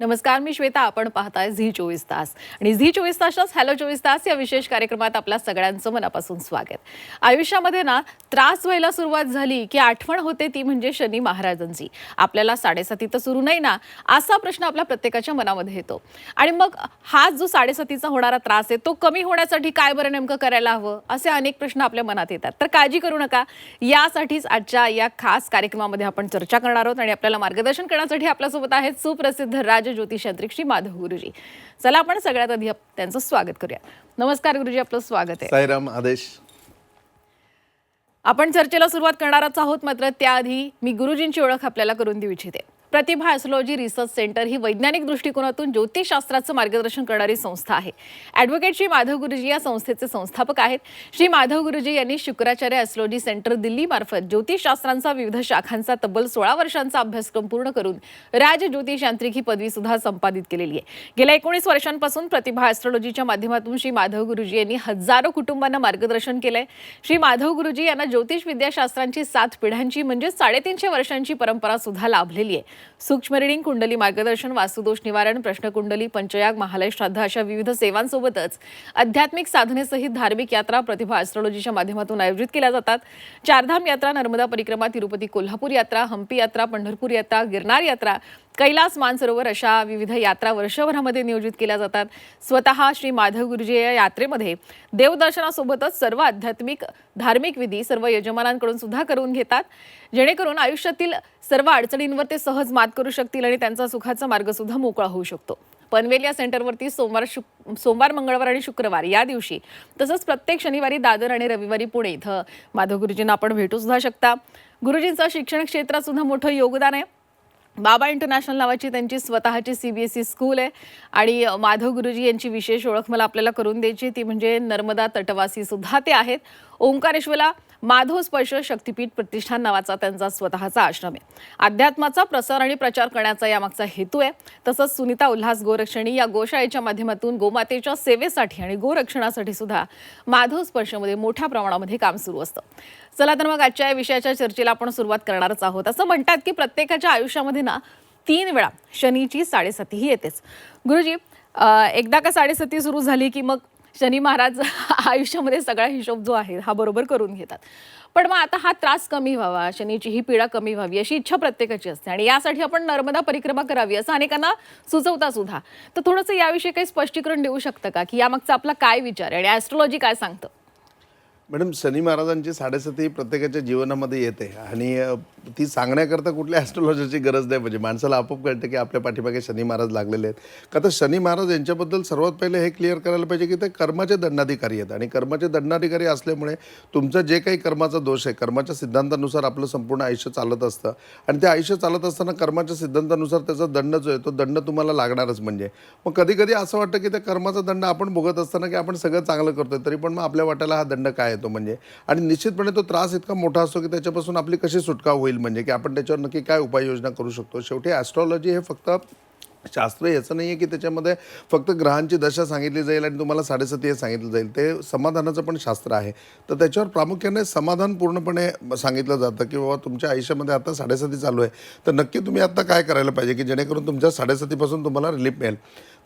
नमस्कार, मी श्वेता. आपण पाहताय झी 24 तास आणि झी 24 तासच्याच हॅलो 24 तास या विशेष कार्यक्रमात आपल्या सगळ्यांचं मनापासून स्वागत. आयुष्यामध्ये ना त्रास व्हायला सुरुवात झाली की आठवण होते ती म्हणजे शनी महाराजांची. आपल्याला 7:30 तर सुरू नाही ना, असा प्रश्न आपल्या प्रत्येकाच्या मनामध्ये येतो. आणि मग हा जो 7:30चा होणारा त्रास आहे तो कमी होण्यासाठी काय बरं नेमकं करायला हवं, असे अनेक प्रश्न आपल्या मनात येतात. तर काळजी करू नका, यासाठीच आजच्या या खास कार्यक्रमामध्ये आपण चर्चा करणार आहोत आणि आपल्याला मार्गदर्शन करण्यासाठी आपल्यासोबत आहेत सुप्रसिद्ध राज ज्योतिषांत्रिक श्री माधव गुरुजी. चला आपण सगळ्यात आधी त्यांचं स्वागत करूया. नमस्कार गुरुजी, आपलं स्वागत आहे. साईराम. आदेश. आपण चर्चेला सुरुवात करणारच आहोत, मात्र त्याआधी मी गुरुजींची ओळख आपल्याला करून देऊ इच्छिते. प्रतिभा ॲस्ट्रोलॉजी रिसर्च सेंटर ही वैज्ञानिक दृष्टिकोनातून ज्योतिषशास्त्राचं मार्गदर्शन करणारी संस्था आहे. ॲडव्होकेट श्री माधव गुरुजी या संस्थेचे संस्थापक आहेत. श्री माधव गुरुजी यांनी शुक्राचार्य ॲस्ट्रोलॉजी सेंटर दिल्ली मार्फत ज्योतिषशास्त्रांचा विविध शाखांचा तब्बल 16 वर्षांचा अभ्यासक्रम पूर्ण करून राज ज्योतिषांत्रिक ही पदवी सुद्धा संपादित केलेली आहे. गेल्या 19 वर्षांपासून प्रतिभा ॲस्ट्रोलॉजीच्या माध्यमातून श्री माधव गुरुजी यांनी हजारो कुटुंबांना मार्गदर्शन केलंय. श्री माधव गुरुजी यांना ज्योतिष विद्याशास्त्रांची 7 पिढ्यांची म्हणजे 350 वर्षांची परंपरा सुद्धा लाभलेली आहे. सूक्ष्म रीडिंग, कुंडली मार्गदर्शन, वास्तुदोष निवारण, प्रश्नकुंडली, पंचयाग, महालय श्राद्ध अशा विविध सेवांसोबतच आध्यात्मिक साधनेसहित धार्मिक यात्रा प्रतिभा ॲस्ट्रोलॉजीच्या माध्यमातून आयोजित केल्या जातात. चारधाम यात्रा, नर्मदा परिक्रमा, तिरुपती कोल्हापूर यात्रा, हंपी यात्रा, पंढरपूर यात्रा, गिरनार यात्रा, कैलास मानसरोवर अशा विविध यात्रा वर्षभरामध्ये नियोजित केल्या जातात. स्वतः श्री माधव गुरुजी या यात्रेमध्ये देवदर्शनासोबतच सर्व आध्यात्मिक धार्मिक विधी सर्व यजमानांकडून सुद्धा करून घेतात, जेणेकरून आयुष्यातील सर्व अडचणींवर ते सहज मात करू शकतील आणि त्यांचा सुखाचा मार्ग सुद्धा मोकळा होऊ शकतो. पनवेल या सेंटरवरती सोमवार, मंगळवार आणि शुक्रवार या दिवशी तसंच प्रत्येक शनिवारी दादर आणि रविवारी पुणे इथं माधव गुरुजींना आपण भेटू सुद्धा शकता. गुरुजींचं शिक्षण क्षेत्रात सुद्धा मोठं योगदान आहे. बाबा इंटरनॅशनल नावाची त्यांची स्वतःची CBSE स्कूल आहे आणि माधव गुरुजी यांची विशेष ओळख मला आपल्याला करून द्यायची ती म्हणजे नर्मदा तटवासी सुद्धा ते आहेत. ओंकारेश्वरला माधव स्पर्श शक्तिपीठ प्रतिष्ठान नावाचा त्यांचा स्वतःचा आश्रम आहे. अध्यात्माचा प्रसार आणि प्रचार करण्याचा यामागचा हेतू आहे. तसंच सुनीता उल्हास गोरक्षणी या गोशाळेच्या माध्यमातून गोमातेच्या सेवेसाठी आणि गोरक्षणासाठी सुद्धा माधव स्पर्शमध्ये मोठ्या प्रमाणामध्ये काम सुरू असतं. चला तर मग आजच्या या विषयाच्या चर्चेला आपण सुरुवात करणारच आहोत. असं म्हणतात की प्रत्येकाच्या आयुष्यामध्ये ना 3 वेळा शनीची 7:30 ही येतेच. गुरुजी, एकदा का 7:30 सुरू झाली की मग शनी महाराज आयुष्यामध्ये सगळा हिशोब जो आहे हा बरोबर करून घेतात. पण मग आता हा त्रास कमी व्हावा, शनीची ही पीडा कमी व्हावी अशी इच्छा प्रत्येकाची असते आणि यासाठी आपण नर्मदा परिक्रमा करावी असं अनेकांना सुचवता सुद्धा. तर थोडंसं याविषयी काही स्पष्टीकरण देऊ शकतं का की यामागचा आपला काय विचार आहे आणि ॲस्ट्रोलॉजी काय सांगतं? मॅडम, शनी महाराजांची 7:30 ही प्रत्येकाच्या जीवनामध्ये येते आणि ती सांगण्याकरता कुठल्या ॲस्ट्रोलॉजीची गरज नाही. म्हणजे माणसाला आपोआप कळतं की आपल्या पाठीमागे शनी महाराज लागलेले आहेत. का तर शनी महाराज यांच्याबद्दल सर्वात पहिले हे क्लिअर करायला पाहिजे की ते कर्माचे दंडाधिकारी आहेत आणि कर्माचे दंडाधिकारी असल्यामुळे तुमचं जे काही कर्माचा दोष आहे, कर्माच्या सिद्धांतानुसार आपलं संपूर्ण आयुष्य चालत असतं आणि ते आयुष्य चालत असताना कर्माच्या सिद्धांतानुसार त्याचा दंड जो आहे तो दंड तुम्हाला लागणारच. म्हणजे मग कधी कधी असं वाटतं की त्या कर्माचा दंड आपण भोगत असताना की आपण सगळं चांगलं करतोय, तरी पण मग आपल्या वाट्याला हा दंड काय येतो म्हणजे. आणि निश्चितपणे तो त्रास इतका मोठा असतो की त्याच्यापासून आपली कशी सुटका होईल म्हणजे की आपण त्याच्यावर नक्की काय उपाययोजना करू शकतो. शेवटी ॲस्ट्रॉलॉजी हे फक्त शास्त्र याचं नाही आहे की त्याच्यामध्ये फक्त ग्रहांची दशा सांगितली जाईल आणि तुम्हाला 7:30 हे सांगितलं जाईल. ते समाधानाचं पण शास्त्र आहे. तर त्याच्यावर प्रामुख्याने समाधान पूर्णपणे सांगितलं जातं की बाबा तुमच्या आयुष्यामध्ये आता 7:30 चालू आहे, तर नक्की तुम्ही आता काय करायला पाहिजे की जेणेकरून तुमच्या 7:30 पासून तुम्हाला रिलीफ मिळेल.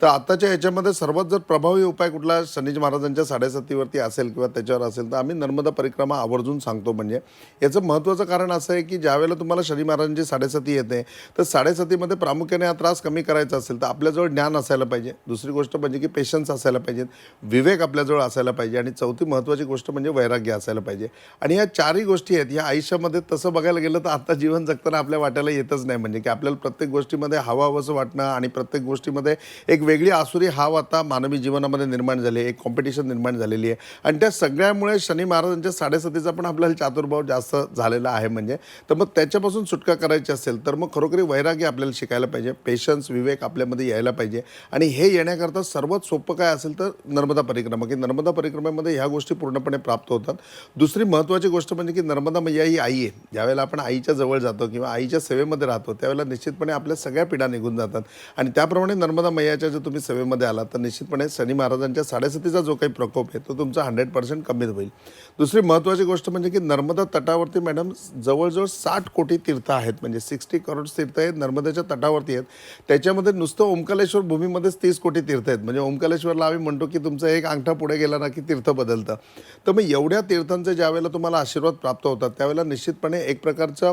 तर आताच्या याच्यामध्ये सर्वात जर प्रभावी उपाय कुठला शनी महाराजांच्या 7:30 वरती असेल किंवा त्याच्यावर असेल तर आम्ही नर्मदा परिक्रमा आवर्जून सांगतो. म्हणजे याचं महत्त्वाचं कारण असं आहे की ज्यावेळेला तुम्हाला शनी महाराजांची 7:30 येते तर 7:30 मध्ये प्रामुख्याने हा त्रास कमी करायचा असेल तर आपल्याजवळ ज्ञान असायला पाहिजे. दुसरी गोष्ट म्हणजे की पेशन्स असायला पाहिजेत, विवेक आपल्याजवळ असायला पाहिजे आणि चौथी महत्त्वाची गोष्ट म्हणजे वैराग्य असायला पाहिजे. आणि या 4ही गोष्टी आहेत या आयुष्यामध्ये. तसं बघायला गेलं तर आता जीवन जगताना आपल्या वाट्याला येतच नाही. म्हणजे की आपल्याला प्रत्येक गोष्टीमध्ये हवंसं वाटणं आणि प्रत्येक गोष्टीमध्ये एक वेगळी आसुरी हाव आता मानवी जीवनामध्ये निर्माण झाली आहे, एक कॉम्पिटिशन निर्माण झालेली आहे आणि त्या सगळ्यामुळे शनी महाराजांच्या 7:30चा पण आपल्याला चातुर्भाव जास्त झालेला आहे. म्हणजे तर मग त्याच्यापासून सुटका करायची असेल तर मग खरोखरी वैराग्य आपल्याला शिकायला पाहिजे, पेशन्स, विवेक आपल्यामध्ये यायला पाहिजे. आणि हे येण्याकरता सर्वात सोपं काय असेल तर नर्मदा परिक्रमा, की नर्मदा परिक्रमेमध्ये ह्या गोष्टी पूर्णपणे प्राप्त होतात. दुसरी महत्त्वाची गोष्ट म्हणजे की नर्मदा मैया ही आई आहे. ज्यावेळेला आपण आईच्या जवळ जातो किंवा आईच्या सेवेमध्ये राहतो त्यावेळेला निश्चितपणे आपल्या सगळ्या पिढा निघून जातात आणि त्याप्रमाणे नर्मदा मैयाच्या जर तुम्ही सेवेमध्ये आला तर निश्चितपणे शनी महाराजांच्या साडेसतीचा जो काही प्रकोप आहे तो तुमचा 100% कमी होईल. दुसरी महत्त्वाची गोष्ट म्हणजे की नर्मदा तटावरती मॅडम जवळजवळ 60 कोटी तीर्थ आहेत, म्हणजे 60 करोड तीर्थ आहेत नर्मदेच्या तटावरती आहेत. त्याच्यामध्ये नुसतं ओंकारेश्वर भूमीमध्येच 30 कोटी तीर्थ आहेत. म्हणजे ओंकारेश्वरला आम्ही म्हणतो की तुमचा एक अंगठा पुढे गेला ना की तीर्थ बदलतं. तर मग एवढ्या तीर्थांचे ज्यावेळेला तुम्हाला आशीर्वाद प्राप्त होतात त्यावेळेला निश्चितपणे एक प्रकारचा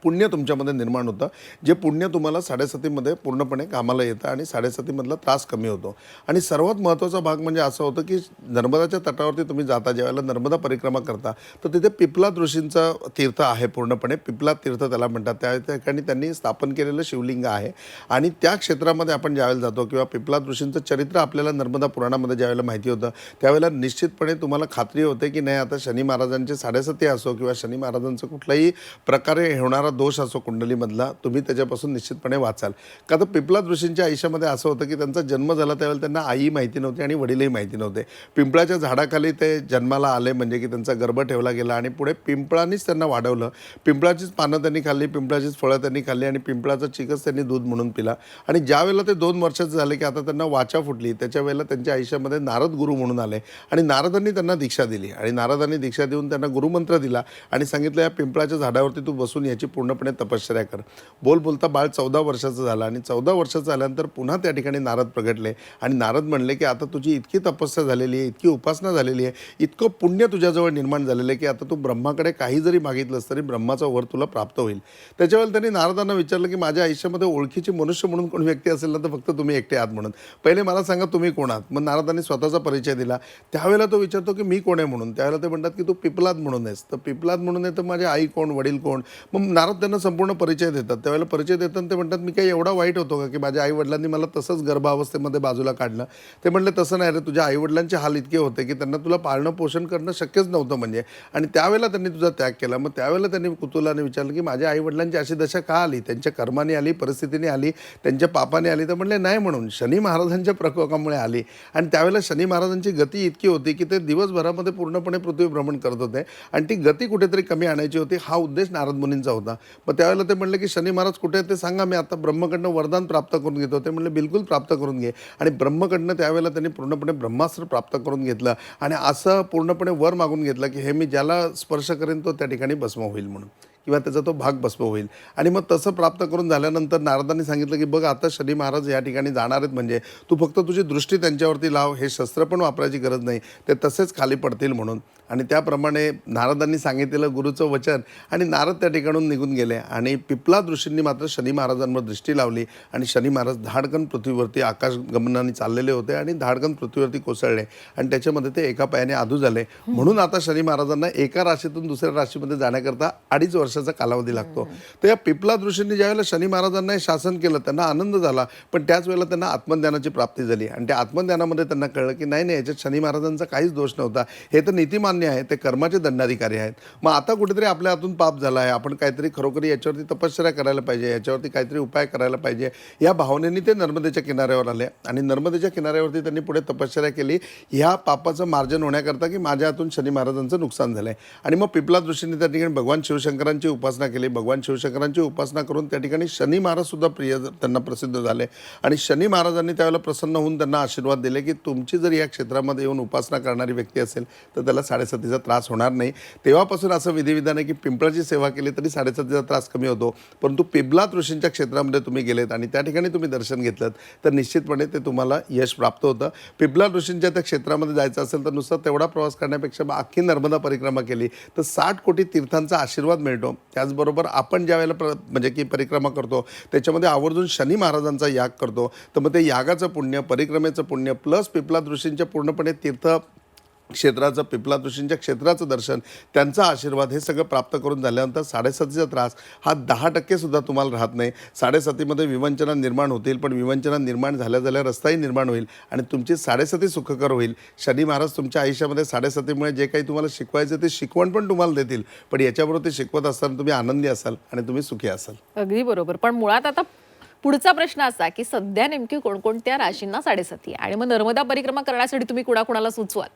पुण्य तुमच्यामध्ये निर्माण होतं, जे पुण्य तुम्हाला साडेसतीमध्ये पूर्णपणे कामाला येतं आणि साडेसतीमधला त्रास कमी होतो. आणि सर्वात महत्त्वाचा भाग म्हणजे असं होतं की नर्मदाच्या तटावरती तुम्ही जाता, ज्यावेळेला नर्मदा परिक्रमा करता तर तिथे पिपलाद ऋषींचं तीर्थ आहे, पूर्णपणे पिपलाद तीर्थ त्याला म्हणतात. त्या ठिकाणी त्यांनी स्थापन केलेलं शिवलिंग आहे आणि त्या क्षेत्रामध्ये आपण ज्यावेळेला जातो किंवा पिपलाद ऋषींचं चरित्र आपल्याला नर्मदा पुराणामध्ये ज्यावेळेला माहिती होतं त्यावेळेला निश्चितपणे तुम्हाला खात्री होते की नाही, आता शनी महाराजांचे साडेसती असो किंवा शनी महाराजांचं कुठल्याही प्रकारे होणारा दोष असो कुंडलीमधला, तुम्ही त्याच्यापासून निश्चितपणे वाचाल. का तर पिपलाद ऋषींच्या आयुष्यामध्ये असं होतं की त्यांचा जन्म झाला त्यावेळेला त्यांना आई माहिती नव्हती आणि वडीलही माहिती नव्हते. पिंपळाच्या झाडाखाली ते जन्माला आले, म्हणजे की त्यांचा गर्भ ठेवला गेला आणि पुढे पिंपळानेच त्यांना वाढवलं. पिंपळाचीच पानं त्यांनी खाल्ली, पिंपळाचीच फळं त्यांनी खाल्ली आणि पिंपळाचं चिकच त्यांनी दूध म्हणून पिला. आणि ज्या वेळेला ते 2 वर्षाचे झाले की आता त्यांना वाचा फुटली, त्याच्या वेळेला त्यांच्या आयुष्यामध्ये नारद गुरु म्हणून आले आणि नारदांनी त्यांना दीक्षा दिली आणि नारदांनी दीक्षा देऊन त्यांना गुरुमंत्र दिला आणि सांगितलं या पिंपळाच्या झाडावरती तू बसून याची पूर्णपणे तपश्चर्या कर. बोलता बाळ 14 वर्षाचं झालं आणि 14 वर्षाचं झाल्यानंतर पुन्हा त्या ठिकाणी नारद प्रगटले आणि नारद म्हणले की आता तुझी इतकी तपस्या झालेली आहे, इतकी उपासना झालेली आहे, इतकं पुण्य तुझ्याजवळ निर्माण झालेलं आहे की आता तू ब्रह्माकडे काही जरी मागितलंस तरी ब्रह्माचा वर तुला प्राप्त होईल. त्याच्यावेळेला त्यांनी नारदांना विचारलं की माझ्या आयुष्यामध्ये ओळखीची मनुष्य म्हणून कोण व्यक्ती असेल ना तर फक्त तुम्ही एकटे आहात म्हणून, पहिले मला सांगा तुम्ही कोण आहात. मग नारदांनी स्वतःचा परिचय दिला. त्यावेळेला तो विचारतो की मी कोण आहे म्हणून. त्यावेळेला ते म्हणतात की तू पिपलाद म्हणून आहेस. तर पिपलाद म्हणून आहे तर माझी आई कोण, वडील कोण. मग नारद त्यांना संपूर्ण परिचय देतात. त्यावेळेला परिचय देताना ते म्हणतात मी काही एवढा वाईट होतो का की माझ्या आईवडिलांनी मला तसंच गर्भावस्थेमध्ये बाजूला काढलं. ते म्हटले तसं नाही रे, तुझ्या आईवडिलांचे हाल इतके होते की त्यांना तुला पाळणं पोषण करणं शक्यच नव्हतं म्हणजे, आणि त्यावेळेला त्यांनी तुझा त्याग केला. मग त्यावेळेला त्यांनी कुतूहलाने विचारलं की माझ्या आईवडिलांची अशी दशा का आली, त्यांच्या कर्माने आली, परिस्थितीने आली, त्यांच्या पापाने आली. तर म्हणले नाही, म्हणून शनी महाराजांच्या प्रकोपामुळे आली. आणि त्यावेळेला शनी महाराजांची गती इतकी होती की ते दिवसभरामध्ये पूर्णपणे पृथ्वी भ्रमण करत होते आणि ती गती कुठेतरी कमी आणायची होती. हा उद्देश नारद मुनींचा होता. मग त्यावेळेला ते म्हणले की शनी महाराज कुठे ते सांगा, मी आता ब्रह्मकडनं वरदान प्राप्त करून घेतो. ते म्हणले बिलकुल प्राप्त करून घे. आणि ब्रह्मकडनं त्यावेळेला त्यांनी पूर्णपणे ब्रह्मास्त्र प्राप्त करून घेतलं आणि असं पूर्णपणे वर मागून घेतलं की हे मी ज्याला स्पर्श करेन तो त्या ठिकाणी भस्म होईल म्हणून, किंवा त्याचा तो भाग भस्म होईल. आणि मग तसं प्राप्त करून झाल्यानंतर नारदांनी सांगितलं की बघ आता शनी महाराज या ठिकाणी जाणार आहेत, म्हणजे तू फक्त तुझी दृष्टी त्यांच्यावरती लाव, हे शस्त्र पण वापरायची गरज नाही, ते तसेच खाली पडतील म्हणून. आणि त्याप्रमाणे नारदांनी सांगितलेलं गुरुचं वचन आणि नारद त्या ठिकाणून निघून गेले आणि पिपलाद ऋषींनी मात्र शनी महाराजांवर दृष्टी लावली आणि शनी महाराज धाडकन पृथ्वीवरती आकाशगमनाने चाललेले होते आणि धाडकन पृथ्वीवरती कोसळले आणि त्याच्यामध्ये ते एका पायाने आधू झाले. म्हणून आता शनी महाराजांना एका राशीतून दुसऱ्या राशीमध्ये जाण्याकरता 2.5 वर्षाचा कालावधी लागतो. तर या पिपलाद ऋषींनी ज्यावेळेला शनी महाराजांना हे शासन केलं त्यांना आनंद झाला, पण त्याच वेळेला त्यांना आत्मज्ञानाची प्राप्ती झाली आणि त्या आत्मज्ञानामध्ये त्यांना कळलं की नाही नाही, याच्यात शनी महाराजांचा काहीच दोष नव्हता, हे तर नीतिमान्य आहे, ते कर्माचे दंडाधिकारी आहेत. मग आता कुठेतरी आपल्या हातून पाप झाला आहे, आपण काहीतरी खरोखरी याच्यावरती तपश्चर्या करायला पाहिजे, याच्यावरती काहीतरी उपाय करायला पाहिजे, या भावनेने ते नर्मदेच्या किनाऱ्यावर आले आणि नर्मदेच्या किनाऱ्यावरती त्यांनी पुढे तपश्चर्या केली ह्या पापाचं मार्जन होण्याकरता की माझ्या हातून शनी महाराजांचं नुकसान झालं आहे. आणि मग पिपलाद ऋषींनी त्या ठिकाणी भगवान शिवशंकरांची उपासना केली. भगवान शिवशंकरांची उपासना करून त्या ठिकाणी शनी महाराज सुद्धा प्रिय त्यांना प्रसिद्ध झाले आणि शनी महाराजांनी त्यावेळेला प्रसन्न होऊन त्यांना आशीर्वाद दिले की तुमची जर या क्षेत्रामध्ये येऊन उपासना करणारी व्यक्ती असेल तर त्याला साडेसतीचा त्रास होणार नाही. तेव्हापासून असं विधिविधान आहे की पिंपळाची सेवा केली तरी साडेसतीचा त्रास कमी होतो. परंतु पिपलाद ऋषींच्या क्षेत्रामध्ये तुम्ही गेलेत आणि त्या ठिकाणी तुम्ही दर्शन घेतलं तर निश्चितपणे ते तुम्हाला यश प्राप्त होतं. पिपलाद ऋषींच्या त्या क्षेत्रामध्ये जायचं असेल तर नुसता तेवढा प्रवास करण्यापेक्षा अख्खी नर्मदा परिक्रमा केली तर 60 कोटी तीर्थांचा आशीर्वाद मिळतो. त्याचबरोबर आपण ज्या वेळेला म्हणजे की परिक्रमा करतो त्याच्यामध्ये आवर्जून शनी महाराजांचा याग करतो, तर मग ते यागाचं पुण्य, परिक्रमेचं पुण्य प्लस पिपलाद ऋषींच्या पूर्णपणे तीर्थ क्षेत्राचं, पिपलाद ऋषींच्या क्षेत्राचं दर्शन, त्यांचा आशीर्वाद, हे सगळं प्राप्त करून झाल्यानंतर साडेसतीचा त्रास हा 10% सुद्धा तुम्हाला राहत नाही. साडेसतीमध्ये विवंचना निर्माण होतील, पण विवंचना निर्माण झाल्या रस्ताही निर्माण होईल आणि तुमची साडेसती सुखकर होईल. शनी महाराज तुमच्या आयुष्यामध्ये साडेसतीमुळे जे काही तुम्हाला शिकवायचं ते शिकवण पण तुम्हाला देतील, पण याच्याबरोबर ते शिकवत असताना तुम्ही आनंदी असाल आणि तुम्ही सुखी असाल. अगदी बरोबर. पण मुळात आता पुढचा प्रश्न असा की सध्या नेमकी कोणकोणत्या राशींना साडेसती आणि मग नर्मदा परिक्रमा करण्यासाठी तुम्ही कुणाकुणाला सुचवाल?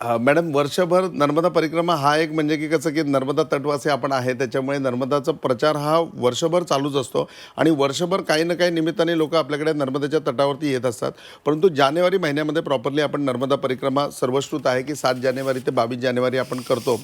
मॅडम, वर्षभर नर्मदा परिक्रमा हा एक म्हणजे की कसं की नर्मदा तटवासी आपण आहे, त्याच्यामुळे नर्मदाचा प्रचार हा वर्षभर चालूच असतो आणि वर्षभर काही ना काही निमित्ताने लोक आपल्याकडे नर्मदेच्या तटावरती येत असतात. परंतु जानेवारी महिन्यामध्ये प्रॉपरली आपण नर्मदा परिक्रमा सर्वश्रुत आहे की 7 जानेवारी ते 22 जानेवारी आपण करतो.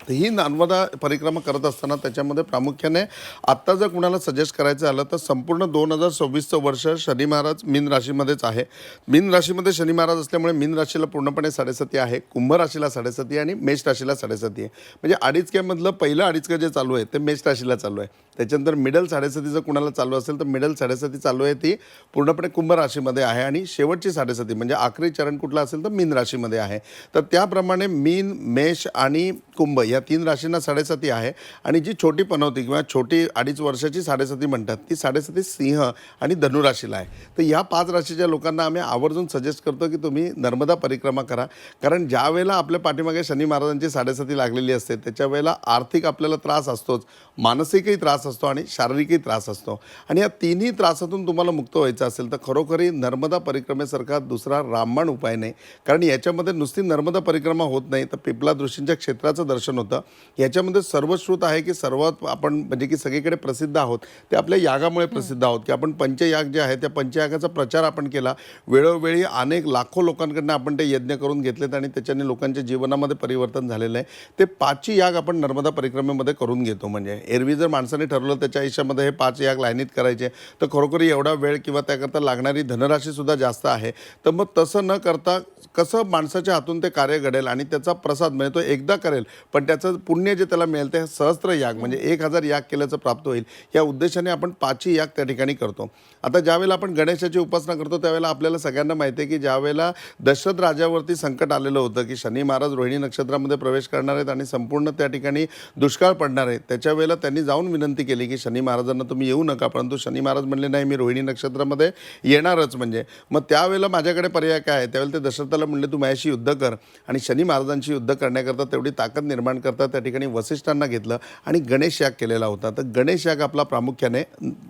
तर ही नर्मदा परिक्रमा करत असताना त्याच्यामध्ये प्रामुख्याने आत्ता जर कुणाला सजेस्ट करायचं झालं तर संपूर्ण 2026चं वर्ष शनी महाराज मीन राशीमध्येच आहे. मीन राशीमध्ये शनी महाराज असल्यामुळे मीन राशीला पूर्णपणे 7.5 आहे, कुंभ राशीला 7.5 आणि मेष राशीला 7.5 आहे. म्हणजे अडीचक्यामधलं पहिलं अडीचकं जे चालू आहे ते मेष राशीला चालू आहे. त्याच्यानंतर मिडल 7.5 जर कुणाला चालू असेल तर मिडल 7.5 चालू आहे ती पूर्णपणे कुंभ राशीमध्ये आहे आणि शेवटची 7.5 म्हणजे आखरी चरण कुठला असेल तर मीन राशीमध्ये आहे. तर त्याप्रमाणे मीन, मेष आणि कुंभ या 3 राशींना 7.5 आहे आणि जी छोटी पनवती किंवा छोटी 2.5 वर्षाची 7.5 म्हणतात ती 7.5 सिंह आणि धनुराशीला आहे. तर या 5 राशीच्या लोकांना आम्ही आवर्जून सजेस्ट करतो की तुम्ही नर्मदा परिक्रमा करा. कारण ज्या वेळेला आपल्या पाठीमागे शनी महाराजांची 7.5 लागलेली असते त्याच्या वेळेला आर्थिक आपल्याला त्रास असतोच, मानसिकही त्रास असतो आणि शारीरिकही त्रास असतो. आणि या तिन्ही त्रासातून तुम्हाला मुक्त व्हायचं असेल तर खरोखरी नर्मदा परिक्रमेसारखा दुसरा रामबाण उपाय नाही. कारण याच्यामध्ये नुसती नर्मदा परिक्रमा होत नाही तर पिपला दृष्टींच्या क्षेत्राचं दर्शन होतं. याच्यामध्ये सर्वश्रुत आहे की सर्वात आपण म्हणजे की सगळीकडे प्रसिद्ध आहोत ते आपल्या यागामुळे प्रसिद्ध आहोत की आपण पंचयाग जे आहे त्या पंचयागाचा प्रचार आपण केला. वेळोवेळी अनेक लाखो लोकांकडून आपण ते यज्ञ करून घेतलेत आणि त्याच्याने लोकांच्या जीवनामध्ये परिवर्तन झालेलं आहे. ते 5 याग आपण नर्मदा परिक्रमेमध्ये करून घेतो. म्हणजे एरवी जर माणसाने ठरवलं त्याच्या आयुष्यामध्ये हे 5 याग लाईनीत करायचे तर खरोखर एवढा वेळ किंवा त्याकरता लागणारी धनराशीसुद्धा जास्त आहे. तर मग तसं न करता कसं माणसाच्या हातून ते कार्य घडेल आणि त्याचा प्रसाद म्हणजे तो एकदा करेल पण त्याचं पुण्य जे त्याला मिळेल ते सहस्त्र याग म्हणजे 1000 याग केल्याचं प्राप्त होईल या उद्देशाने आपण 5 याग त्या ठिकाणी करतो. आता ज्यावेळेला आपण गणेशाची उपासना करतो त्यावेळेला आपल्याला सगळ्यांना माहिती आहे की ज्यावेळेला दशरथ राजावरती संकट आलेलं होतं की शनी महाराज रोहिणी नक्षत्रामध्ये प्रवेश करणार आहेत आणि संपूर्ण त्या ठिकाणी दुष्काळ पडणार आहे, त्याच्या वेळेला त्यांनी जाऊन विनंती केली की शनी महाराजांना तुम्ही येऊ नका. परंतु शनी महाराज म्हणले नाही, मी रोहिणी नक्षत्रामध्ये येणारच. म्हणजे मग त्यावेळेला माझ्याकडे पर्याय काय आहे, त्यावेळेला ते दशरथाला म्हणले तू माझ्याशी युद्ध कर. आणि शनी महाराजांशी युद्ध करण्याकरता तेवढी ताकद निर्माण करता त्या ठिकाणी वसिष्ठांना घेतलं आणि गणेश याग केलेला होता. तर गणेश याग आपला प्रामुख्याने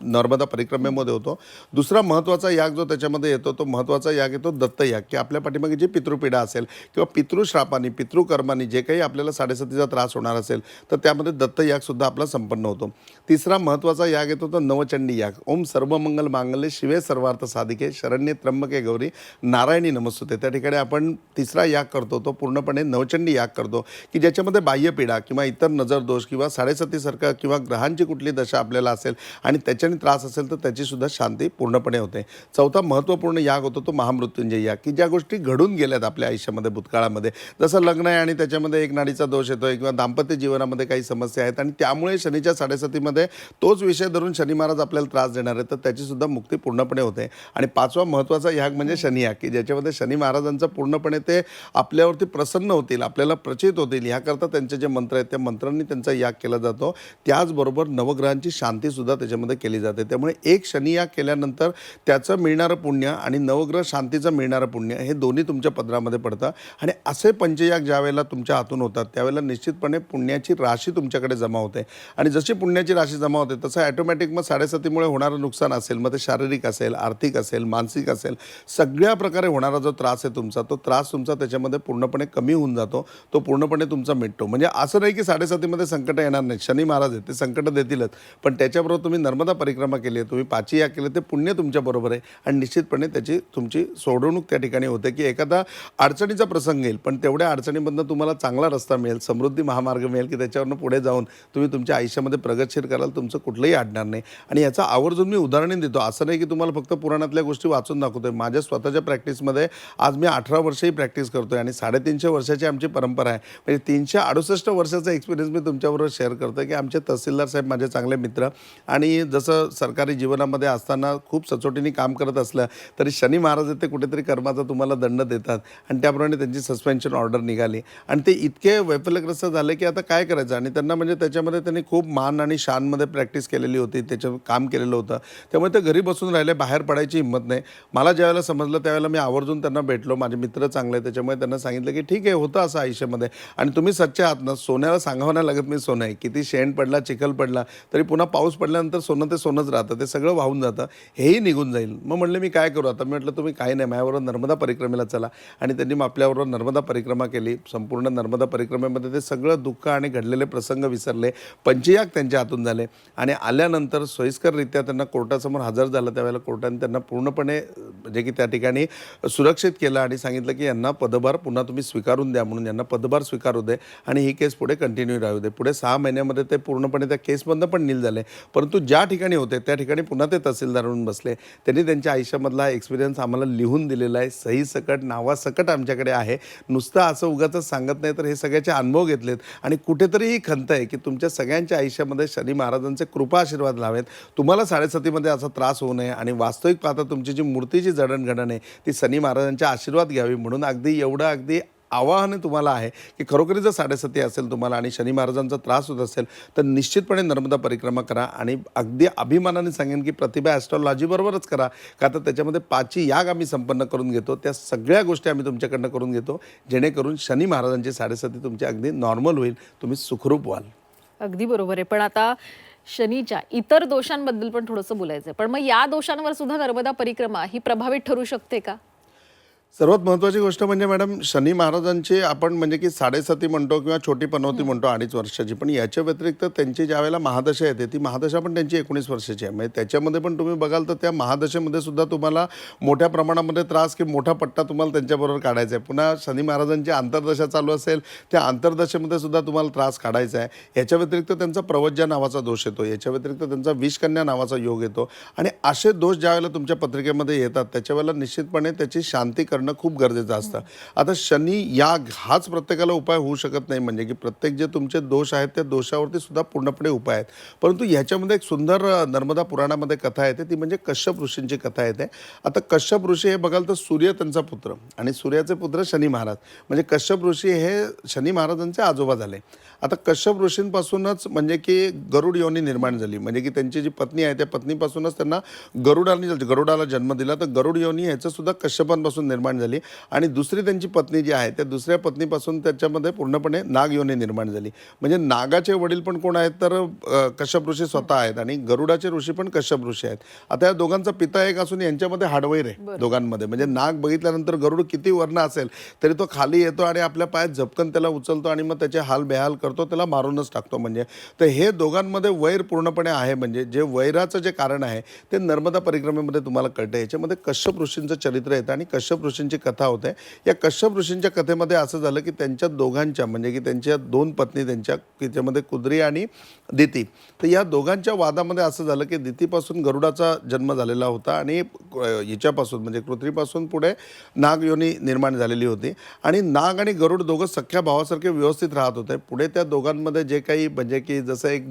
नर्मदा परिक्रमेमध्ये होतो. दुसरा महत्त्वाचा याग जो त्याच्यामध्ये येतो तो महत्त्वाचा याग येतो दत्त याग की आपल्या पाठीमागे जी पितृपीडा असेल किंवा पितृश्रापानी पितृकर्मानी जे काही आपल्याला 7.5 त्रास होणार असेल तर त्यामध्ये दत्त यागसुद्धा आपला संपन्न होतो. तिसरा महत्त्वाचा याग येतो तो नवचंडी याग. ओम सर्वमंगल मांगल्ये शिवे सर्वार्थ साधिके शरण्ये त्र्यंबके गौरी नारायणी नमस्तुते. त्या ठिकाणी आपण तिसरा याग करतो तो पूर्णपणे नवचंडी याग करतो की ज्याच्यामध्ये बाह्यपीडा किंवा इतर नजर दोष किंवा 7.5 सारखा किंवा ग्रहांची कुठली दशा आपल्याला असेल आणि त्याच्याने त्रास असेल तर त्याचीसुद्धा शांती पूर्णपणे होते. चौथा महत्त्वपूर्ण याग होतो तो महामृत्युंजय याग की ज्या गोष्टी घडून गेल्यात आपल्या आयुष्यामध्ये भूतकाळामध्ये, जसं लग्न आहे आणि त्याच्यामध्ये एक नाडीचा दोष येतोय किंवा दाम्पत्य जीवनामध्ये काही समस्या आहेत आणि त्यामुळे शनीच्या 7.5 तोच विषय धरून शनी महाराज आपल्याला त्रास देणार आहेत तर त्याचीसुद्धा मुक्ती पूर्णपणे होते. आणि 5वा महत्त्वाचा याग म्हणजे शनी याग की ज्याच्यामध्ये शनी महाराजांचं पूर्णपणे ते आपल्यावरती प्रसन्न होतील, आपल्याला प्रचित होतील ह्याकरता त्यांचे जे मंत्र आहेत त्या मंत्रांनी त्यांचा याग केला जातो. त्याचबरोबर नवग्रहांची शांतीसुद्धा त्याच्यामध्ये केली जाते. त्यामुळे एक शनी याग केल्यानंतर त्याचं मिळणारं पुण्य आणि नवग्रह शांतीचं मिळणारं पुण्य हे दोन्ही तुमच्या पदरामध्ये पडतं. आणि असे पंचयाग ज्या वेळेला तुमच्या हातून होतात त्यावेळेला निश्चितपणे पुण्याची राशी तुमच्याकडे जमा होते आणि जशी पुण्याची राशी जमा होते तसं ॲटोमॅटिक मग 7.5 होणारं नुकसान असेल, मग ते शारीरिक असेल, आर्थिक असेल, मानसिक असेल, सगळ्या प्रकारे होणारा जो त्रास आहे तुमचा तो त्रास तुमचा त्याच्यामध्ये पूर्णपणे कमी होऊन जातो, तो पूर्णपणे तुमचा मिटतो. म्हणजे असं नाही की 7.5 संकट येणार नाही, शनी महाराज आहेत ते संकट देतीलच, पण त्याच्याबरोबर तुम्ही नर्मदा परिक्रमा केली आहे, तुम्ही 5 याग केले ते पुण्य तुमच्याबरोबर आहे आणि निश्चितपणे त्याची तुमची सोडवणूक त्या ठिकाणी होते की एखादा अडचणीचा प्रसंग येईल पण तेवढ्या अडचणीमधनं तुम्हाला चांगला रस्ता मिळेल, समृद्धी महामार्ग मिळेल की त्याच्यावरनं पुढे जाऊन तुम्ही तुमच्या आयुष्यामध्ये प्रगतशील कराल, तुमचं कुठलंही अडणार नाही. आणि याचा आवर्जून मी उदाहरण देतो. असं नाही की तुम्हाला फक्त पुराणातल्या गोष्टी वाचून दाखवतोय. माझ्या स्वतःच्या प्रॅक्टिसमध्ये आज मी 18 वर्षही प्रॅक्टिस करतोय आणि 350 वर्षाची आमची परंपरा आहे. म्हणजे 368 वर्षाचा एक्सपिरियन्स मी तुमच्याबरोबर शेअर करतो की आमचे तहसीलदार साहेब माझे चांगले मित्र आणि जसं सरकारी जीवनामध्ये असताना खूप सचोटीने काम करत असलं तरी शनी महाराज ते कुठेतरी कर्माचा तुम्हाला दंड देतात आणि त्याप्रमाणे त्यांची सस्पेन्शन ऑर्डर निघाली आणि ते इतके वैफल्यग्रस्त झाले की आता काय करायचं. आणि त्यांना म्हणजे त्याच्यामध्ये त्यांनी खूप मान आणि शानमध्ये प्रॅक्टिस केलेली होती, त्याचं काम केलेलं होतं. त्यामुळे ते घरी बसून राहिले, बाहेर पडायची हिंमत नाही. मला ज्यावेळेला समजलं त्यावेळेला मी आवर्जून त्यांना भेटलो. माझे मित्र चांगले त्याच्यामुळे त्यांना सांगितलं की ठीक आहे, होतं असं आयुष्यामध्ये आणि तुम्ही सच्च्या ना सोन्याला सांगावं नाही लागत मी सोनं आहे. किती शेण पडला, चिखल पडला तरी पुन्हा पाऊस पडल्यानंतर सोनं ते सोनंच राहतं, ते सगळं वाहून जातं, हेही निघून जाईल. मग म्हणलं मी काय करू आता. मी म्हटलं तुम्ही काही नाही, माझ्याबरोबर नर्मदा परिक्रमेला चला. आणि त्यांनी मग आपल्याबरोबर नर्मदा परिक्रमा केली. संपूर्ण नर्मदा परिक्रमेमध्ये ते सगळं दुःख आणि घडलेले प्रसंग विसरले. पंचयाग त्यांच्या हातून झाले आणि आल्यानंतर सोयीस्कररित्या त्यांना कोर्टासमोर हजर झालं. त्यावेळेला कोर्टाने त्यांना पूर्णपणे म्हणजे की त्या ठिकाणी सुरक्षित केलं आणि सांगितलं की यांना पदभार पुन्हा तुम्ही स्वीकारून द्या म्हणून. यांना पदभार स्वीकारू दे आणि ही केस पुढे कंटिन्यू राहू दे. पुढे 6 महिन्यामध्ये ते पूर्णपणे त्या केसमधनं पण नील झाले. परंतु ज्या ठिकाणी होते त्या ठिकाणी पुन्हा ते तहसीलदार म्हणून बसले. त्यांनी त्यांच्या आयुष्यामधला एक्सपिरियन्स आम्हाला लिहून दिलेला आहे, सही सकट नावासकट आमच्याकडे आहे. नुसतं असं उगाचच सांगत नाही तर हे सगळ्याचे अनुभव घेतलेत आणि कुठेतरी ही खंत आहे की तुमच्या सगळ्यांच्या आयुष्यामध्ये शनी महाराजांचे कृपा आशीर्वाद लावेत. तुम्हाला 7.7मध्ये असा त्रास होऊ नये आणि वास्तविक पाहता तुमची जी मूर्तीची जडणघडण आहे ती शनी महाराजांचे आशीर्वाद घ्यावी म्हणून अगदी आवाहन तुम्हाला आहे की खरोखरी जर 7.7 असेल तुम्हाला आणि शनी महाराजांचा त्रास होत असेल तर निश्चितपणे नर्मदा परिक्रमा करा. आणि अगदी अभिमानाने सांगेन की प्रतिभा ॲस्ट्रॉलॉजीबरोबरच करा, का तर त्याच्यामध्ये 5 याग आम्ही संपन्न करून घेतो. त्या सगळ्या गोष्टी आम्ही तुमच्याकडनं करून घेतो जेणेकरून शनी महाराजांची 7.7 तुमची अगदी नॉर्मल होईल, तुम्ही सुखरूप व्हाल. अगदी बरोबर आहे. पण आता शनीच्या इतर दोषांबद्दल पण थोडंसं बोलायचं आहे. पण मग या दोषांवर सुद्धा नर्मदा परिक्रमा ही प्रभावित ठरू शकते का? सर्वात महत्त्वाची गोष्ट म्हणजे मॅडम शनी महाराजांची आपण म्हणजे की 7.7 म्हणतो किंवा छोटी पनौती म्हणतो 2.5 वर्षाची, पण याच्या व्यतिरिक्त त्यांची ज्या वेळेला महादशा येते ती महादशा पण त्यांची 19 वर्षाची आहे. म्हणजे त्याच्यामध्ये पण तुम्ही बघाल तर त्या महादशेमध्ये सुद्धा तुम्हाला मोठ्या प्रमाणामध्ये त्रास की मोठा पट्टा तुम्हाला त्यांच्याबरोबर काढायचा आहे. पुन्हा शनी महाराजांची आंतरदशा चालू असेल त्या आंतरदशेमध्ये सुद्धा तुम्हाला त्रास काढायचा आहे. याच्या व्यतिरिक्त त्यांचा प्रवज्या नावाचा दोष येतो, याच्या व्यतिरिक्त त्यांचा विषकन्या नावाचा योग येतो आणि असे दोष ज्या वेळेला तुमच्या पत्रिकेमध्ये येतात त्याच्या वेळेला निश्चितपणे त्याची शांती करणं खूप गरजेचं असतं. आता शनी याग हाच प्रत्येकाला उपाय होऊ शकत नाही, म्हणजे की प्रत्येक जे तुमचे दोष आहेत त्या दोषावरती सुद्धा पूर्णपणे उपाय आहेत. परंतु ह्याच्यामध्ये एक सुंदर नर्मदा पुराणामध्ये कथा येते, ती म्हणजे कश्यप ऋषींची कथा येते. आता कश्यप ऋषी हे बघाल तर सूर्य त्यांचा पुत्र आणि सूर्याचे पुत्र शनी महाराज, म्हणजे कश्यप ऋषी हे शनी महाराजांचे आजोबा झाले. आता कश्यप ऋषींपासूनच म्हणजे की गरुड योनी निर्माण झाली, म्हणजे की त्यांची जी पत्नी आहे त्या पत्नीपासूनच त्यांना गरुडाला जन्म दिला. तर गरुड योनी ह्याचं सुद्धा कश्यपांपासून निर्माण झाली आणि दुसरी त्यांची पत्नी जी आहे त्या दुसऱ्या पत्नीपासून त्याच्यामध्ये पूर्णपणे नाग योनी निर्माण झाली. म्हणजे नागाचे वडील पण कोण आहेत तर कश्यप ऋषी स्वतः आहेत आणि गरुडाचे ऋषी पण कश्यप ऋषी आहेत. आता या दोघांचा पिता एक असून यांच्यामध्ये हाडवैर आहे दोघांमध्ये. म्हणजे नाग बघितल्यानंतर गरुड किती वर्ण असेल तरी तो खाली येतो आणि आपल्या पायात झपकन त्याला उचलतो आणि मग त्याचे हाल बेहाल करतो, त्याला मारूनच टाकतो. म्हणजे तर हे दोघांमध्ये वैर पूर्णपणे आहे. म्हणजे जे वैराचं जे कारण आहे ते नर्मदा परिक्रमेमध्ये तुम्हाला कळतं. याच्यामध्ये कश्यप ऋषींचं चरित्र येतं आणि कश्यप ऋषींची कथा होते. या कश्यप ऋषींच्या कथेमध्ये असं झालं की त्यांच्या दोघांच्या म्हणजे की त्यांच्या 2 पत्नी त्यांच्या त्याच्यामध्ये कुद्री आणि दिती, तर या दोघांच्या वादामध्ये असं झालं की दितीपासून गरुडाचा जन्म झालेला होता आणि हिच्यापासून म्हणजे कृत्रीपासून पुढे नाग योनी निर्माण झालेली होती आणि नाग आणि गरुड दोघं सख्या भावासारखे व्यवस्थित राहत होते. पुढे त्या दोघांमध्ये जे काही म्हणजे की जसं एक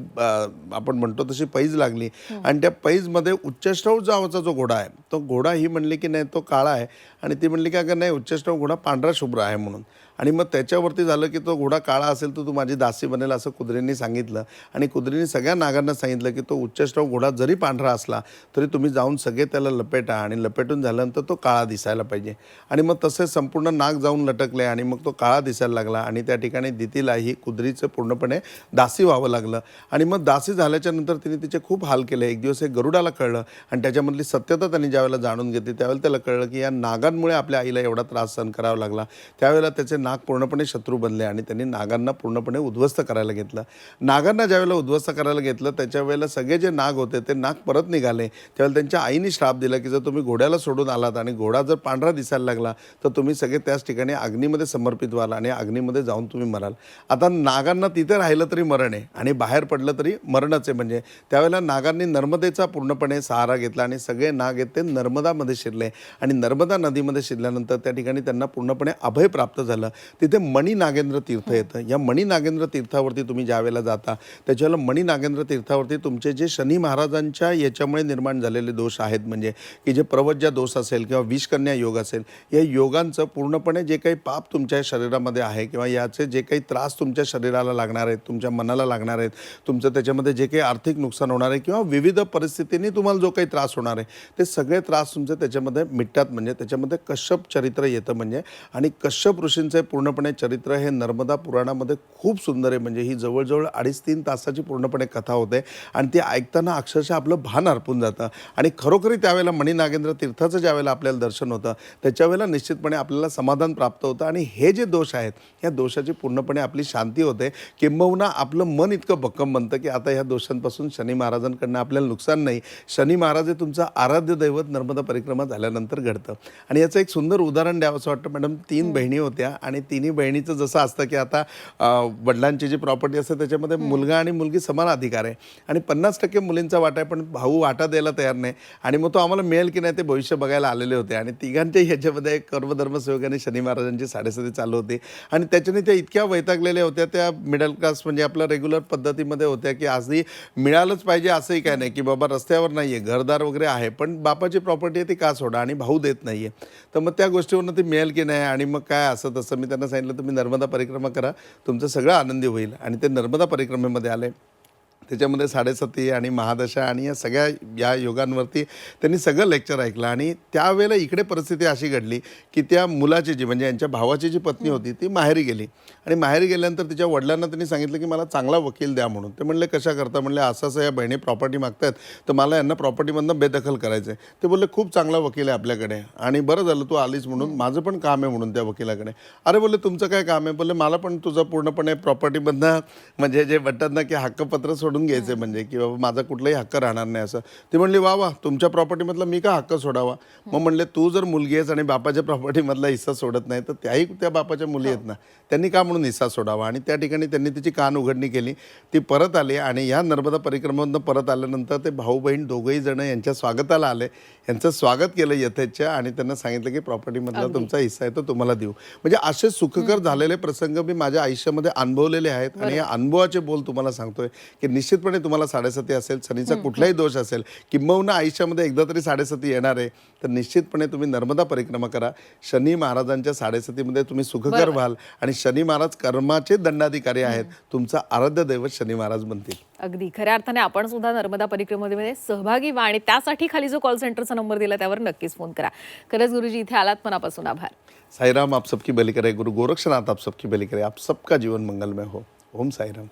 आपण म्हणतो तशी पैज लागली आणि त्या पैजमध्ये उच्चश्रव नावाचा जो घोडा आहे तो घोडा ही म्हणली की नाही तो काळा आहे आणि ती म्हणली की अगं नाही उच्चश्रव घोडा पांढरा शुभ्र आहे म्हणून. आणि मग त्याच्यावरती झालं की तो घोडा काळा असेल तर तू माझी दासी बनेल असं कुत्र्यांनी सांगितलं आणि कुत्र्यांनी सगळ्या नागांना सांगितलं की तो उच्चश्रव घोडा जरी पांढरा असला तरी तुम्ही जाऊन सगळे त्याला लपेटा आणि लपेटून झाल्यानंतर तो काळा दिसायला पाहिजे. आणि मग तसे संपूर्ण नाग जाऊन लटकले आणि मग तो काळा दिसायला लागला आणि त्या ठिकाणी दितीलाही कुत्रीचं पूर्णपणे दासी व्हावं लागलं. आणि मग दासी झाल्याच्या नंतर तिने तिचे खूप हाल केले. एक दिवस हे गरुडाला कळलं आणि त्याच्यामधली सत्यता त्यांनी ज्यावेळेला जाणून घेतली त्यावेळेला त्याला कळलं की या नागांमुळे आपल्या आईला एवढा त्रास सहन करावा लागला. त्यावेळेला त्याचे नाग पूर्णपणे शत्रू बनले आणि त्यांनी नागांना पूर्णपणे उद्ध्वस्त करायला घेतलं. नागांना ज्यावेळेला उद्ध्वस्त करायला घेतलं त्याच्या वेळेला सगळे जे नाग होते ते नाग परत निघाले. त्यावेळेला त्यांच्या आईने श्राप दिला की जर तुम्ही घोड्याला सोडून आलात आणि घोडा जर पांढरा दिसायला लागला तर तुम्ही सगळे त्याच ठिकाणी अग्नीमध्ये समर्पित व्हाल आणि अग्नीमध्ये जाऊन तुम्ही मराल. आता नागांना तिथे राहिलं तरी मरण आहे आणि बाहेर पडलं तरी मरणच आहे. म्हणजे त्यावेळेला नागांनी नर्मदेचा पूर्णपणे सहारा घेतला आणि सगळे नाग आहेत ते नर्मदामध्ये शिरले आणि नर्मदा नदीमध्ये शिरल्यानंतर त्या ठिकाणी त्यांना पूर्णपणे अभय प्राप्त झालं. तिथे मणी नागेंद्र तीर्थ येतं. या मणी नागेंद्र तीर्थावरती तुम्ही ज्या वेळेला जाता त्याच्यावेळेला मणी नागेंद्र तीर्थावरती तुमचे जे शनी महाराजांच्या याच्यामुळे निर्माण झालेले दोष आहेत म्हणजे की जे प्रवज्या दोष असेल किंवा विषकन्या योग असेल या योगांचं पूर्णपणे जे काही पाप तुमच्या शरीरामध्ये आहे किंवा याचे जे काही त्रास तुमच्या शरीराला लागणार आहेत तुमच्या मनाला लागणार आहेत तुमचं त्याच्यामध्ये जे काही आर्थिक नुकसान होणार आहे किंवा विविध परिस्थितींनी तुम्हाला जो काही त्रास होणार आहे ते सगळे त्रास तुमचे त्याच्यामध्ये मिटतात. म्हणजे त्याच्यामध्ये कश्यप चरित्र येतं म्हणजे आणि कश्यप ऋषींचे पूर्णपणे चरित्र हे नर्मदा पुराणामध्ये खूप सुंदर आहे. म्हणजे ही जवळजवळ 2.5-3 तासाची पूर्णपणे कथा होते आणि ती ऐकताना अक्षरशः आपलं भान हरपून जातं. आणि खरोखरी त्यावेळेला मणी नागेंद्र तीर्थाचं ज्यावेळेला आपल्याला दर्शन होतं त्याच्यावेळेला निश्चितपणे आपल्याला समाधान प्राप्त होतं आणि हे जे दोष आहेत या दोषाची पूर्णपणे आपली शांती होते. किंबहुना आपलं मन इतकं भक्कम बनतं की आता ह्या दोषांपासून शनी महाराजांकडनं आपल्याला नुकसान नाही. शनी महाराज हे तुमचं आराध्य दैवत नर्मदा परिक्रमा झाल्यानंतर घडतं. आणि याचं एक सुंदर उदाहरण द्यावं असं वाटतं मॅडम. 3 बहिणी होत्या आणि तिन्ही बहिणीचं जसं असतं की आता वडिलांची जी प्रॉपर्टी असते त्याच्यामध्ये मुलगा आणि मुलगी समान अधिकार आहे आणि 50% मुलींचा वाटा आहे, पण भाऊ वाटा द्यायला तयार नाही. आणि मग तो आम्हाला मिळेल की नाही ते भविष्य बघायला आलेले होते आणि तिघांच्या ह्याच्यामध्ये एक कर्मधर्मसेवकाने शनी महाराजांची साडेसाती चालू होती आणि त्याच्याने त्या इतक्या वैतागलेल्या होत्या. त्या मिडल क्लास म्हणजे आपल्या रेग्युलर पद्धतीमध्ये होत्या की आजही मिळालंच पाहिजे असंही काय नाही की बाबा रस्त्यावर नाही आहे, घरदार वगैरे आहे, पण बापाची प्रॉपर्टी आहे ती का सोडा आणि भाऊ देत नाही आहे. तर मग त्या गोष्टीवरनं ती मिळेल की नाही आणि मग काय असं तसं मी त्यांना सांगितलं तुम्ही नर्मदा परिक्रमा करा, तुमचं सगळं आनंदी होईल. आणि ते नर्मदा परिक्रमेमध्ये आले. त्याच्यामध्ये साडेसती आणि महादशा आणि या योगांवरती त्यांनी सगळं लेक्चर ऐकलं. आणि त्यावेळेला इकडे परिस्थिती अशी घडली की त्या मुलाची जी म्हणजे यांच्या भावाची जी पत्नी होती ती माहेरी गेली आणि माहेरी गेल्यानंतर तिच्या वडिलांना त्यांनी सांगितलं की मला चांगला वकील द्या म्हणून. ते म्हणले कशा करता? म्हणले असं असं या बहिणी प्रॉपर्टी मागतात तर मला यांना प्रॉपर्टीमधनं बेदखल करायचं आहे. ते बोलले खूप चांगला वकील आहे आपल्याकडे आणि बरं झालं तू आलीस म्हणून, माझं पण काम आहे म्हणून त्या वकिलाकडे. अरे बोलले तुमचं काय काम आहे? बोलले मला पण तुझं पूर्णपणे प्रॉपर्टीमधनं म्हणजे जे म्हणतात ना की हक्कपत्र सोडून घ्यायचे म्हणजे की बाबा माझा कुठलाही हक्क राहणार नाही असं. ती म्हणली वा वा तुमच्या प्रॉपर्टीमधला मी का हक्क सोडावा? मग म्हणले तू जर मुलगी आहेस आणि बापाच्या प्रॉपर्टीमधला हिस्सा सोडत नाही तर त्याही त्या बापाच्या मुली आहेत ना, त्यांनी का म्हणून हिस्सा सोडावा? आणि त्या ठिकाणी त्यांनी तिची कान उघडणी केली. ती परत आली आणि ह्या नर्मदा परिक्रमेमधनं परत आल्यानंतर ते भाऊ बहीण दोघंही जण यांच्या स्वागताला आले. यांचं स्वागत केलं यथेच्छा आणि त्यांना सांगितलं की प्रॉपर्टीमधला तुमचा हिस्सा आहे तो तुम्हाला देऊ. म्हणजे असे सुखकर झालेले प्रसंग मी माझ्या आयुष्यामध्ये अनुभवलेले आहेत आणि या अनुभवाचे बोल तुम्हाला सांगतोय की निश्चितपणे तुम्हाला साडेसती असेल, शनीचा कुठलाही दोष असेल, किंबहुना आयुष्यामध्ये एकदा तरी साडेसती येणार आहे तर निश्चितपणे तुम्ही नर्मदा परिक्रमा करा. शनी महाराजांच्या साडेसतीमध्ये तुम्ही सुखकर व्हाल आणि शनी महाराज कर्माचे दंडाधिकारी आहेत. तुमचा आराध्य दैवत शनी महाराज बनतील. अगदी खऱ्या अर्थाने आपण सुद्धा नर्मदा परिक्रमेमध्ये सहभागी व्हा आणि त्यासाठी खाली जो कॉल सेंटरचा नंबर दिला त्यावर नक्कीच फोन करा. खरंच गुरुजी इथे आलात, मनापासून आभार. साईराम आप सबकी भली करे. गुरु गोरक्षनाथ आप सबकी भली करे. आप सबका जीवन मंगलमय हो. ओम साईराम.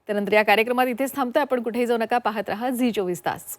त्यानंतर या कार्यक्रमात इथेच थांबतोय आपण, कुठेही जाऊ नका, पाहत रहा झी 24 तास.